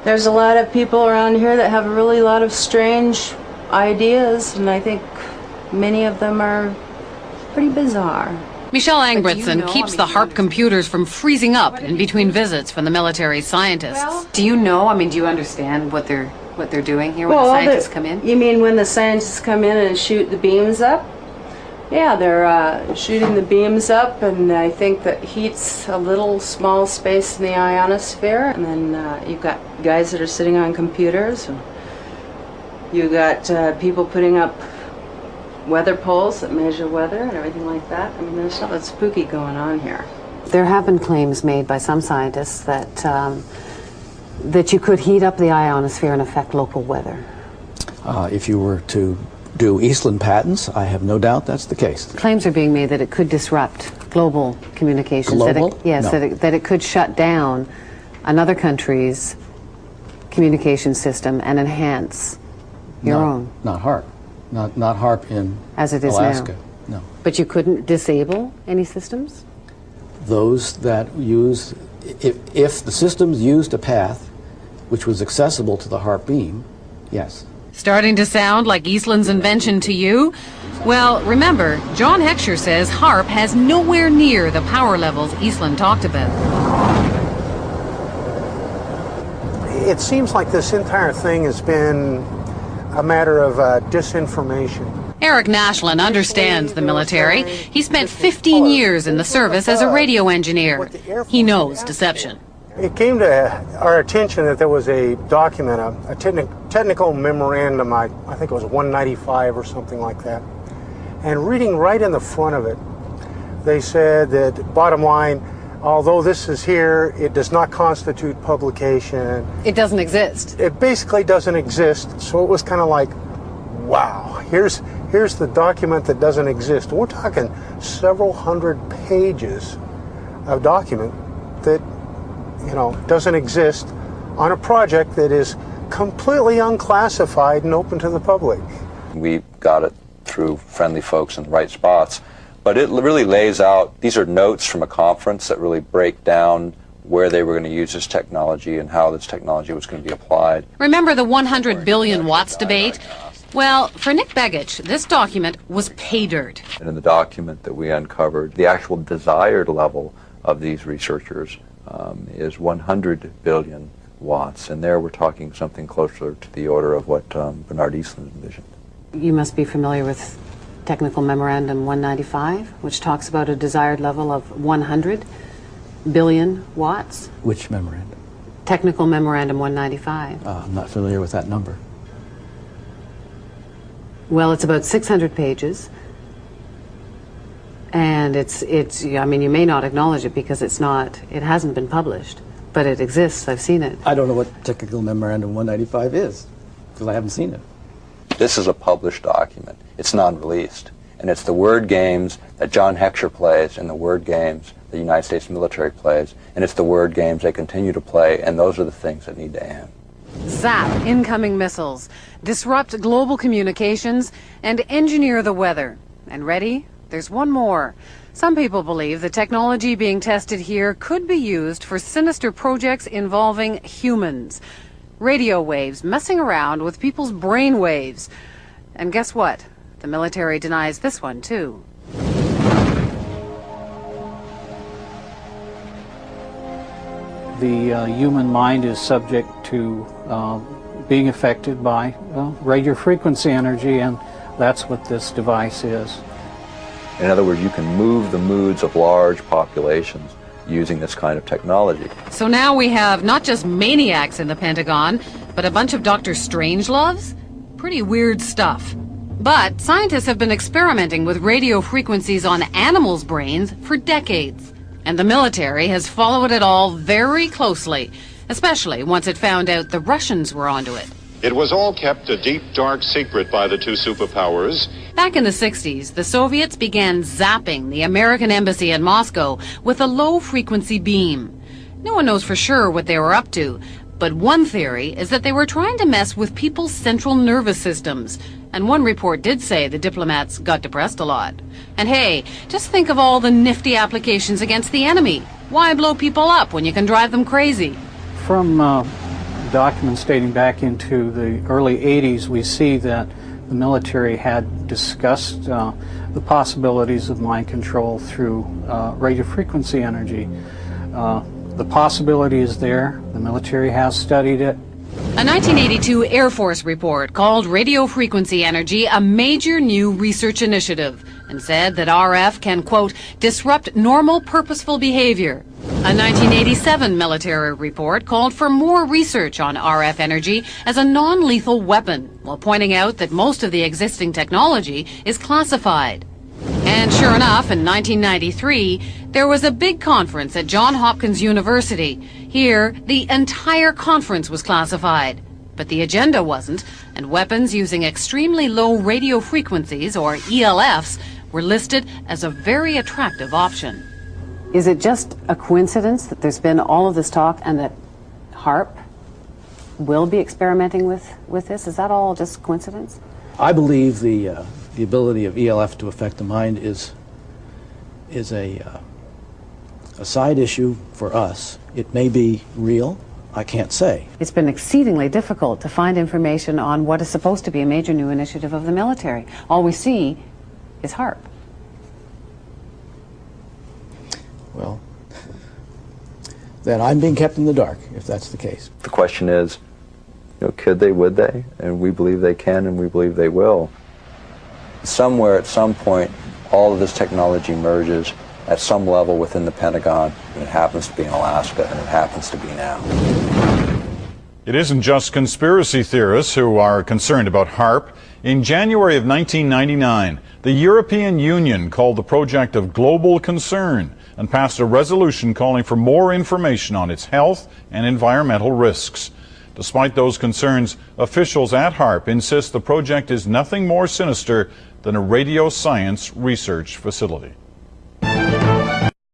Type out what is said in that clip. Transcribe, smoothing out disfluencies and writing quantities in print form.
There's a lot of people around here that have a really lot of strange ideas, and I think many of them are pretty bizarre. Michelle Angbritson keeps the HAARP computers from freezing up in between visits from the military scientists. Do you know, do you understand what they're doing here when the scientists come in? You mean when the scientists come in and shoot the beams up? Yeah, they're shooting the beams up, and I think that heats a little small space in the ionosphere, and then you've got guys that are sitting on computers, and you've got people putting up weather poles that measure weather and everything like that. I mean, there's something spooky going on here. There have been claims made by some scientists that that you could heat up the ionosphere and affect local weather. If you were to do Eastland patents, I have no doubt that's the case. Claims are being made that it could disrupt global communications. Global? Yes, No. that it could shut down another country's communication system and enhance your own. Not HAARP. Not HAARP in As it is Alaska. now. No. But you couldn't disable any systems? Those that use, if the systems used a path which was accessible to the HAARP beam, yes. Starting to sound like Eastland's invention to you? Well, remember, John Heckscher says HAARP has nowhere near the power levels Eastland talked about. It seems like this entire thing has been a matter of disinformation. Eric Nashlin understands the military. He spent 15 years in the service as a radio engineer. He knows deception. It came to our attention that there was a document, a technical memorandum, I think it was 195 or something like that. And reading right in the front of it, they said that, bottom line, although this is here, it does not constitute publication. It doesn't exist. It basically doesn't exist. So it was kind of like, wow, here's the document that doesn't exist. We're talking several hundred pages of document that, doesn't exist on a project that is completely unclassified and open to the public. We got it through friendly folks in the right spots, but it really lays out, these are notes from a conference that really break down where they were going to use this technology and how this technology was going to be applied. Remember the 100 billion watts debate? Well, for Nick Begich, this document was pay dirt. And in the document that we uncovered, the actual desired level of these researchers is 100 billion watts, and there we're talking something closer to the order of what Bernard Eastland envisioned. You must be familiar with Technical Memorandum 195, which talks about a desired level of 100 billion watts. Which memorandum? Technical Memorandum 195. I'm not familiar with that number. Well, it's about 600 pages, and it's. I mean, you may not acknowledge it because it hasn't been published, but it exists. I've seen it. I don't know what Technical Memorandum 195 is, because I haven't seen it. This is a published document. It's non-released, and it's the word games that John Heckscher plays and the word games the United States military plays, and it's the word games they continue to play, and those are the things that need to end. Zap incoming missiles, disrupt global communications, and engineer the weather. And ready? There's one more. Some people believe the technology being tested here could be used for sinister projects involving humans. Radio waves messing around with people's brain waves. And guess what? The military denies this one, too. The human mind is subject to being affected by radio frequency energy, and that's what this device is. In other words, you can move the moods of large populations using this kind of technology. So now we have not just maniacs in the Pentagon, but a bunch of Dr. Strangeloves? Pretty weird stuff. But scientists have been experimenting with radio frequencies on animals' brains for decades. And the military has followed it all very closely, especially once it found out the Russians were onto it. It was all kept a deep, dark secret by the two superpowers. Back in the 60s, the Soviets began zapping the American embassy in Moscow with a low-frequency beam. No one knows for sure what they were up to, but one theory is that they were trying to mess with people's central nervous systems. And one report did say the diplomats got depressed a lot. And hey, just think of all the nifty applications against the enemy. Why blow people up when you can drive them crazy? From documents dating back into the early 80s, we see that the military had discussed the possibilities of mind control through radio frequency energy. The possibility is there. The military has studied it. A 1982 Air Force report called radio frequency energy a major new research initiative and said that RF can, quote, disrupt normal purposeful behavior. A 1987 military report called for more research on RF energy as a non-lethal weapon, while pointing out that most of the existing technology is classified. And sure enough, in 1993, there was a big conference at Johns Hopkins University. Here, the entire conference was classified. But the agenda wasn't, and weapons using extremely low radio frequencies, or ELFs, were listed as a very attractive option. Is it just a coincidence that there's been all of this talk and that HAARP will be experimenting with this? Is that all just coincidence? I believe the ability of ELF to affect the mind is a side issue for us. It may be real. I can't say. It's been exceedingly difficult to find information on what is supposed to be a major new initiative of the military. All we see is HAARP. Well, then I'm being kept in the dark, if that's the case. The question is, could they, would they? And we believe they can, and we believe they will. Somewhere, at some point, all of this technology merges at some level within the Pentagon, and it happens to be in Alaska, and it happens to be now. It isn't just conspiracy theorists who are concerned about HAARP. In January of 1999, the European Union called the project of global concern and passed a resolution calling for more information on its health and environmental risks. Despite those concerns, officials at HAARP insist the project is nothing more sinister than a radio science research facility.